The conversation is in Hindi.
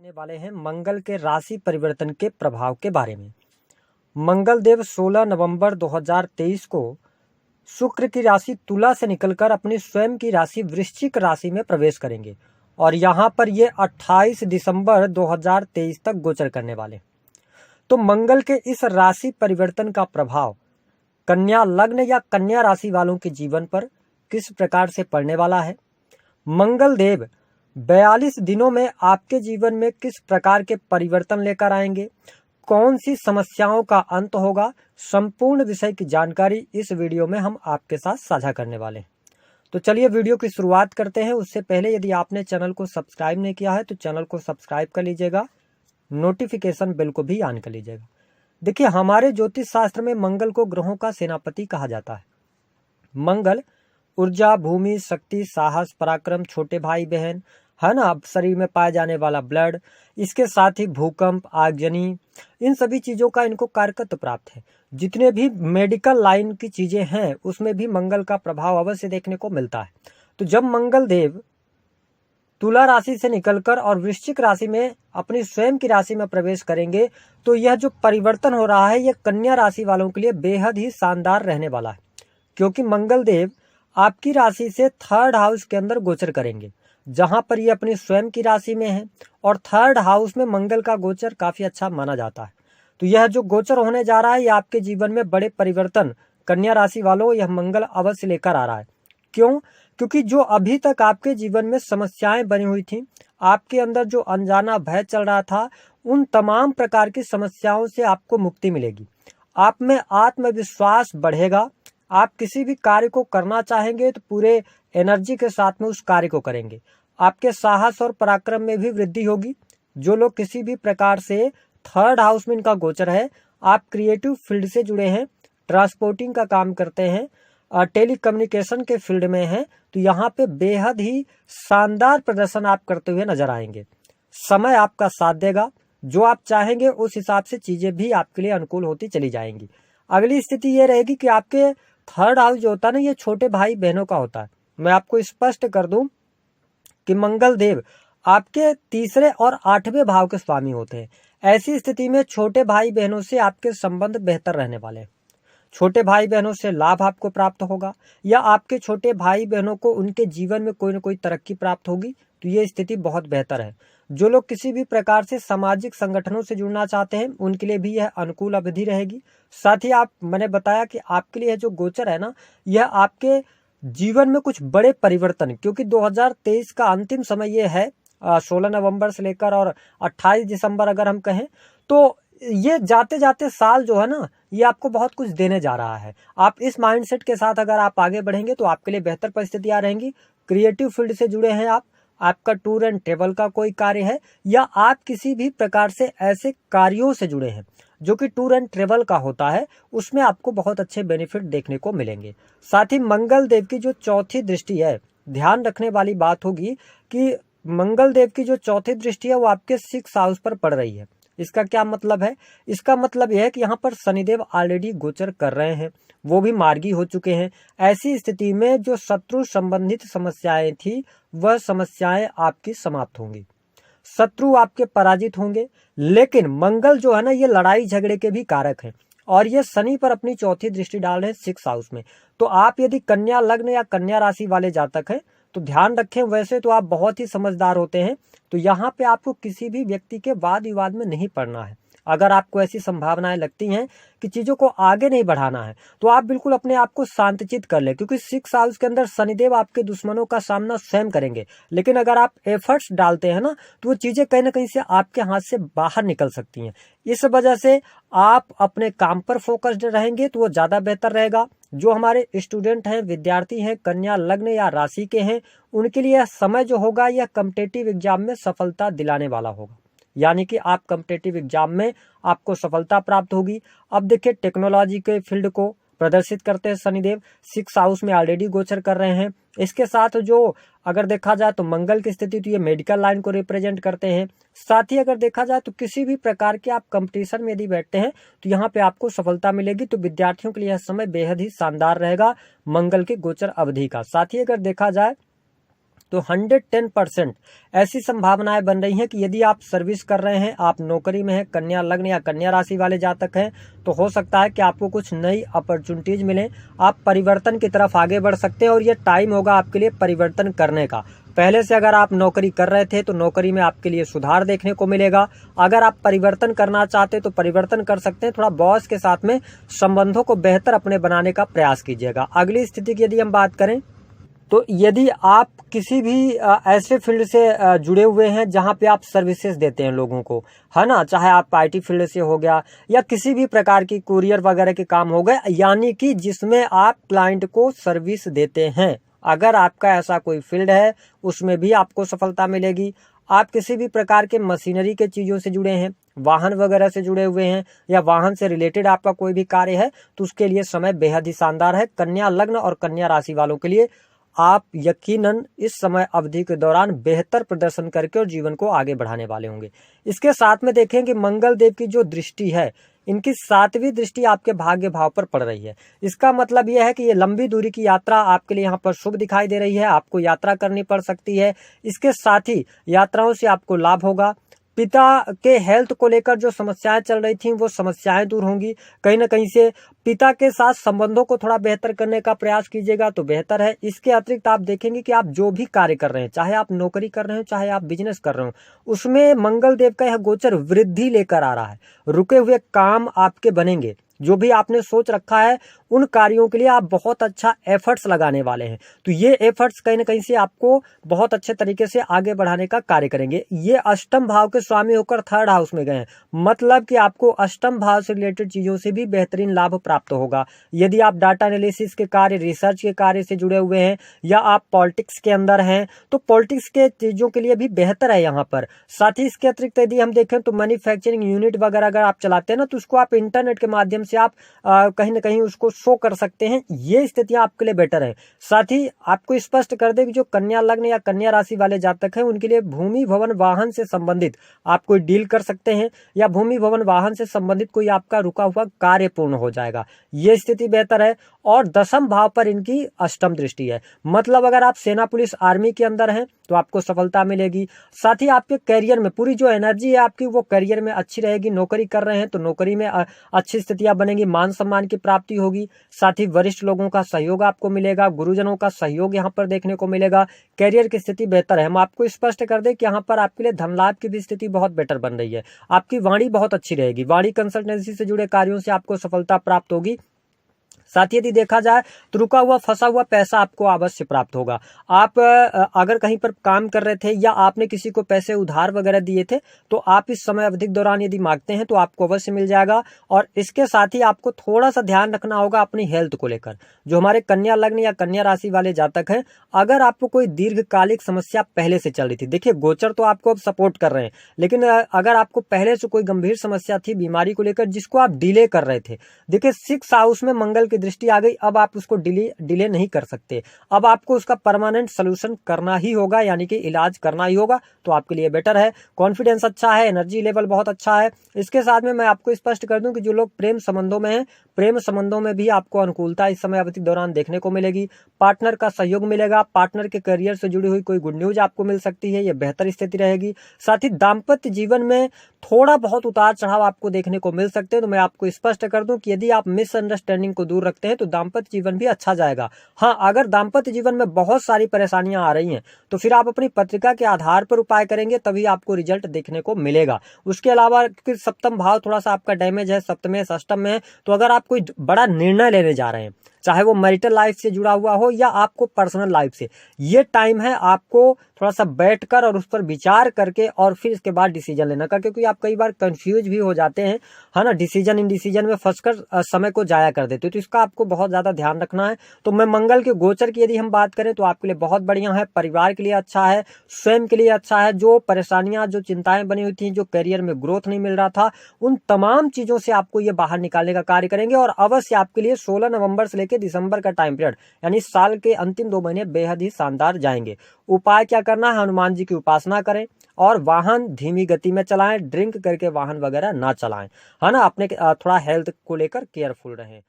जानने वाले हैं मंगल के राशि परिवर्तन के प्रभाव के बारे में। मंगल देव 16 नवंबर 2023 को शुक्र की राशि तुला से निकलकर अपनी स्वयं की राशि वृश्चिक राशि में प्रवेश करेंगे और यहाँ पर ये 28 दिसंबर 2023 तक गोचर करने वाले। तो मंगल के इस राशि परिवर्तन का प्रभाव कन्या लग्न या कन्या राशि वालों के जीवन पर किस प्रकार से पड़ने वाला है, मंगल देव 42 दिनों में आपके जीवन में किस प्रकार के परिवर्तन लेकर आएंगे, कौन सी समस्याओं का अंत होगा, संपूर्ण विषय की जानकारी इस वीडियो में हम आपके साथ साझा करने वाले हैं। तो चलिए वीडियो की शुरुआत करते हैं। उससे पहले यदि आपने चैनल को सब्सक्राइब नहीं किया है तो चैनल को सब्सक्राइब कर लीजिएगा, नोटिफिकेशन बेल को भी ऑन कर लीजिएगा। देखिए, हमारे ज्योतिष शास्त्र में मंगल को ग्रहों का सेनापति कहा जाता है। मंगल ऊर्जा, भूमि, शक्ति, साहस, पराक्रम, छोटे भाई बहन है ना, शरीर में पाए जाने वाला ब्लड, इसके साथ ही भूकंप, आगजनी, इन सभी चीजों का इनको कारकत्व प्राप्त है। जितने भी मेडिकल लाइन की चीजें हैं उसमें भी मंगल का प्रभाव अवश्य देखने को मिलता है। तो जब मंगल देव तुला राशि से निकलकर और वृश्चिक राशि में अपनी स्वयं की राशि में प्रवेश करेंगे तो यह जो परिवर्तन हो रहा है यह कन्या राशि वालों के लिए बेहद ही शानदार रहने वाला है, क्योंकि मंगल देव आपकी राशि से थर्ड हाउस के अंदर गोचर करेंगे, जहां पर ये अपनी स्वयं की राशि में है और थर्ड हाउस में मंगल का गोचर काफी अच्छा माना जाता है। तो यह जो गोचर होने जा रहा है यह आपके जीवन में बड़े परिवर्तन कन्या राशि वालों यह मंगल अवश्य लेकर आ रहा है। क्यों? क्योंकि जो अभी तक आपके जीवन में समस्याएं बनी हुई थी, आपके अंदर जो अनजाना भय चल रहा था, उन तमाम प्रकार की समस्याओं से आपको मुक्ति मिलेगी। आप में आत्मविश्वास बढ़ेगा। आप किसी भी कार्य को करना चाहेंगे तो पूरे एनर्जी के साथ में उस कार्य को करेंगे। आपके साहस और पराक्रम में भी वृद्धि होगी। जो लोग किसी भी प्रकार से थर्ड हाउस में इनका गोचर है, आप क्रिएटिव फील्ड से जुड़े हैं, ट्रांसपोर्टिंग का काम करते हैं, टेली कम्युनिकेशन के फील्ड में हैं, तो यहाँ पे बेहद ही शानदार प्रदर्शन आप करते हुए नजर आएंगे। समय आपका साथ देगा, जो आप चाहेंगे उस हिसाब से चीजें भी आपके लिए अनुकूल होती चली जाएंगी। अगली स्थिति ये रहेगी कि आपके थर्ड हाउस जो होता है ना, ये छोटे भाई बहनों का होता है। मैं आपको स्पष्ट कर दूं कि मंगल देव आपके तीसरे और 8वें भाव के स्वामी होते हैं। ऐसी स्थिति में छोटे भाई बहनों से आपके संबंध बेहतर रहने वाले हैं। छोटे भाई बहनों से लाभ आपको प्राप्त होगा या आपके छोटे भाई बहनों को उनके जीवन में कोई न कोई तरक्की प्राप्त होगी। तो ये स्थिति बहुत बेहतर है। जो लोग किसी भी प्रकार से सामाजिक संगठनों से जुड़ना चाहते हैं उनके लिए भी यह अनुकूल अवधि रहेगी। साथ ही मैंने बताया कि आपके लिए जो गोचर है ना, यह आपके जीवन में कुछ बड़े परिवर्तन, क्योंकि 2023 का अंतिम समय ये है, 16 नवंबर से लेकर और 28 दिसंबर अगर हम कहें तो ये जाते जाते साल जो है ना, ये आपको बहुत कुछ देने जा रहा है। आप इस माइंडसेट के साथ अगर आप आगे बढ़ेंगे तो आपके लिए बेहतर परिस्थितियां रहेंगी। क्रिएटिव फील्ड से जुड़े हैं आप, आपका टूर एंड ट्रेवल का कोई कार्य है या आप किसी भी प्रकार से ऐसे कार्यों से जुड़े हैं जो कि टूर एंड ट्रेवल का होता है, उसमें आपको बहुत अच्छे बेनिफिट देखने को मिलेंगे। साथ ही मंगल देव की जो चौथी दृष्टि है, ध्यान रखने वाली बात होगी कि मंगल देव की जो चौथी दृष्टि है वो आपके 6 हाउस पर पड़ रही है। इसका क्या मतलब है? इसका मतलब यह है कि यहाँ पर शनिदेव ऑलरेडी गोचर कर रहे हैं, वो भी मार्गी हो चुके हैं। ऐसी स्थिति में जो शत्रु संबंधित समस्याएं थी वह समस्याएं आपकी समाप्त होंगी, शत्रु आपके पराजित होंगे। लेकिन मंगल जो है ना, ये लड़ाई झगड़े के भी कारक है और ये शनि पर अपनी चौथी दृष्टि डाल रहे हैं 6 हाउस में। तो आप यदि कन्या लग्न या कन्या राशि वाले जातक हैं तो ध्यान रखें, वैसे तो आप बहुत ही समझदार होते हैं, तो यहाँ पे आपको किसी भी व्यक्ति के वाद विवाद में नहीं पड़ना है। अगर आपको ऐसी संभावनाएं लगती हैं कि चीजों को आगे नहीं बढ़ाना है तो आप बिल्कुल अपने आप को शांतचित कर लें, क्योंकि 6 हाउस के अंदर शनिदेव आपके दुश्मनों का सामना स्वयं करेंगे। लेकिन अगर आप एफर्ट्स डालते हैं ना तो वो चीजें कहीं ना कहीं से आपके हाथ से बाहर निकल सकती हैं। इस वजह से आप अपने काम पर फोकस्ड रहेंगे तो वो ज्यादा बेहतर रहेगा। जो हमारे स्टूडेंट हैं, विद्यार्थी हैं, कन्या लग्न या राशि के हैं, उनके लिए यह समय जो होगा यह कॉम्पिटिटिव एग्जाम में सफलता दिलाने वाला होगा, यानी कि आप कॉम्पिटिटिव एग्जाम में आपको सफलता प्राप्त होगी। अब देखिए, टेक्नोलॉजी के फील्ड को प्रदर्शित करते हैं शनिदेव, 6 हाउस में ऑलरेडी गोचर कर रहे हैं। इसके साथ जो अगर देखा जाए तो मंगल की स्थिति तो ये मेडिकल लाइन को रिप्रेजेंट करते हैं। साथ ही अगर देखा जाए तो किसी भी प्रकार के आप कंपटीशन में यदि बैठते हैं तो यहाँ पे आपको सफलता मिलेगी। तो विद्यार्थियों के लिए यह समय बेहद ही शानदार रहेगा मंगल के गोचर अवधि का। साथ ही अगर देखा जाए तो 110% ऐसी संभावनाएं बन रही हैं कि यदि आप सर्विस कर रहे हैं, आप नौकरी में हैं, कन्या लग्न या कन्या राशि वाले जातक हैं, तो हो सकता है कि आपको कुछ नई अपॉर्चुनिटीज मिलें, आप परिवर्तन की तरफ आगे बढ़ सकते हैं और ये टाइम होगा आपके लिए परिवर्तन करने का। पहले से अगर आप नौकरी कर रहे थे तो नौकरी में आपके लिए सुधार देखने को मिलेगा। अगर आप परिवर्तन करना चाहते हैं तो परिवर्तन कर सकते हैं। थोड़ा बॉस के साथ में संबंधों को बेहतर अपने बनाने का प्रयास कीजिएगा। अगली स्थिति की यदि हम बात करें तो यदि आप किसी भी ऐसे फील्ड से जुड़े हुए हैं जहां पे आप सर्विसेज देते हैं लोगों को, है ना, चाहे आप आईटी फील्ड से हो गया या किसी भी प्रकार की कुरियर वगैरह के काम हो गए, यानी कि जिसमें आप क्लाइंट को सर्विस देते हैं, अगर आपका ऐसा कोई फील्ड है उसमें भी आपको सफलता मिलेगी। आप किसी भी प्रकार के मशीनरी के चीज़ों से जुड़े हैं, वाहन वगैरह से जुड़े हुए हैं या वाहन से रिलेटेड आपका कोई भी कार्य है, तो उसके लिए समय बेहद ही शानदार है। कन्या लग्न और कन्या राशि वालों के लिए आप यकीनन इस समय अवधि के दौरान बेहतर प्रदर्शन करके और जीवन को आगे बढ़ाने वाले होंगे। इसके साथ में देखें कि मंगल देव की जो दृष्टि है, इनकी 7वीं दृष्टि आपके भाग्य भाव पर पड़ रही है। इसका मतलब यह है कि ये लंबी दूरी की यात्रा आपके लिए यहाँ पर शुभ दिखाई दे रही है, आपको यात्रा करनी पड़ सकती है। इसके साथ ही यात्राओं से आपको लाभ होगा। पिता के हेल्थ को लेकर जो समस्याएं चल रही थी वो समस्याएं दूर होंगी। कहीं ना कहीं से पिता के साथ संबंधों को थोड़ा बेहतर करने का प्रयास कीजिएगा तो बेहतर है। इसके अतिरिक्त आप देखेंगे कि आप जो भी कार्य कर रहे हैं, चाहे आप नौकरी कर रहे हो चाहे आप बिजनेस कर रहे हो, उसमें मंगल देव का यह गोचर वृद्धि लेकर आ रहा है। रुके हुए काम आपके बनेंगे। जो भी आपने सोच रखा है उन कार्यों के लिए आप बहुत अच्छा एफर्ट्स लगाने वाले हैं, तो ये एफर्ट्स कहीं ना कहीं से आपको बहुत अच्छे तरीके से आगे बढ़ाने का कार्य करेंगे। ये अष्टम भाव के स्वामी होकर 3rd हाउस में गए हैं, मतलब कि आपको अष्टम भाव से रिलेटेड चीजों से भी बेहतरीन लाभ प्राप्त होगा। यदि आप डाटा एनालिसिस के कार्य, रिसर्च के कार्य से जुड़े हुए हैं या आप पॉलिटिक्स के अंदर हैं तो पॉलिटिक्स के चीजों के लिए भी बेहतर है यहाँ पर। साथ ही इसके अतिरिक्त यदि हम देखें तो मैन्युफैक्चरिंग यूनिट वगैरह अगर आप चलाते हैं ना, तो उसको आप इंटरनेट के माध्यम से आप कहीं ना कहीं उसको शो कर सकते हैं। ये स्थितियां आपके लिए बेटर है। साथ ही आपको स्पष्ट कर दे कि जो कन्या लग्न या कन्या राशि वाले जातक हैं उनके लिए भूमि भवन वाहन से संबंधित आप कोई डील कर सकते हैं या भूमि भवन वाहन से संबंधित कोई आपका रुका हुआ कार्य पूर्ण हो जाएगा। ये स्थिति बेहतर है। और 10म भाव पर इनकी अष्टम दृष्टि है, मतलब अगर आप सेना पुलिस आर्मी के अंदर हैं तो आपको सफलता मिलेगी। साथ ही आपके करियर में पूरी जो एनर्जी है आपकी वो करियर में अच्छी रहेगी। नौकरी कर रहे हैं तो नौकरी में अच्छी स्थितियां बनेंगी, मान सम्मान की प्राप्ति होगी। साथ ही वरिष्ठ लोगों का सहयोग आपको मिलेगा, गुरुजनों का सहयोग यहाँ पर देखने को मिलेगा। करियर की स्थिति बेहतर है। हम आपको स्पष्ट कर दें कि यहाँ पर आपके लिए धन लाभ की भी स्थिति बहुत बेटर बन रही है। आपकी वाणी बहुत अच्छी रहेगी। वाणी कंसल्टेंसी से जुड़े कार्यों से आपको सफलता प्राप्त होगी। साथ ही यदि देखा जाए तो रुका हुआ फंसा हुआ पैसा आपको अवश्य प्राप्त होगा। आप अगर कहीं पर काम कर रहे थे या आपने किसी को पैसे उधार वगैरह दिए थे तो आप इस समय अवधि के दौरान यदि मांगते हैं तो आपको अवश्य मिल जाएगा। और इसके साथ ही आपको थोड़ा सा ध्यान रखना होगा अपनी हेल्थ को लेकर। जो हमारे कन्या लग्न या कन्या राशि वाले जातक हैं, अगर आपको कोई दीर्घकालिक समस्या पहले से चल रही थी, देखिए गोचर तो आपको अब सपोर्ट कर रहे हैं, लेकिन अगर आपको पहले से कोई गंभीर समस्या थी बीमारी को लेकर जिसको आप डिले कर रहे थे, देखिए 6th हाउस में मंगल की दृष्टि आ गई। अब आप उसको डिले नहीं कर सकते। अब आपको उसका परमानेंट सोल्यूशन करना ही होगा, यानी कि इलाज करना ही होगा, तो आपके लिए बेटर है। कॉन्फिडेंस अच्छा है, एनर्जी लेवल बहुत अच्छा है। इसके साथ में मैं आपको स्पष्ट कर दूं कि जो लोग प्रेम संबंधों में हैं, प्रेम संबंधों में भी आपको अनुकूलता इस समय अवधि दौरान देखने को मिलेगी। पार्टनर का सहयोग मिलेगा। पार्टनर के करियर से जुड़ी हुई कोई गुड न्यूज आपको मिल सकती है, यह बेहतर स्थिति रहेगी। साथ ही दाम्पत्य जीवन में थोड़ा बहुत उतार चढ़ाव आपको देखने को मिल सकते हैं। तो मैं आपको स्पष्ट कर दूं कि यदि आप मिसअंडरस्टैंडिंग को दूर रखते हैं तो दाम्पत्य जीवन भी अच्छा जाएगा। हाँ, अगर दाम्पत्य जीवन में बहुत सारी परेशानियां आ रही हैं तो फिर आप अपनी पत्रिका के आधार पर उपाय करेंगे, तभी आपको रिजल्ट देखने को मिलेगा। उसके अलावा क्योंकि 7म भाव थोड़ा सा आपका डैमेज है, सप्तम अष्टम में है, तो अगर आप कोई बड़ा निर्णय लेने जा रहे हैं, चाहे वो मैरिटल लाइफ से जुड़ा हुआ हो या आपको पर्सनल लाइफ से, ये टाइम है आपको थोड़ा सा बैठकर और उस पर विचार करके और फिर इसके बाद डिसीजन लेना का, क्योंकि आप कई बार कंफ्यूज भी हो जाते हैं, है ना, डिसीजन इन डिसीजन में फंसकर समय को जाया कर देते हो। तो इसका आपको बहुत ज्यादा ध्यान रखना है। तो मैं मंगल के गोचर की यदि हम बात करें तो आपके लिए बहुत बढ़िया है, परिवार के लिए अच्छा है, स्वयं के लिए अच्छा है। जो परेशानियां, जो चिंताएं बनी हुई थी, जो करियर में ग्रोथ नहीं मिल रहा था, उन तमाम चीजों से आपको ये बाहर निकालने का कार्य करेंगे। और अवश्य आपके लिए 16 नवंबर से लेकर दिसंबर का टाइम पीरियड, यानी साल के अंतिम 2 महीने बेहद ही शानदार जाएंगे। उपाय क्या करना है? हनुमान जी की उपासना करें और वाहन धीमी गति में चलाएं, ड्रिंक करके वाहन वगैरह ना चलाएं, है ना। अपने थोड़ा हेल्थ को लेकर केयरफुल रहें।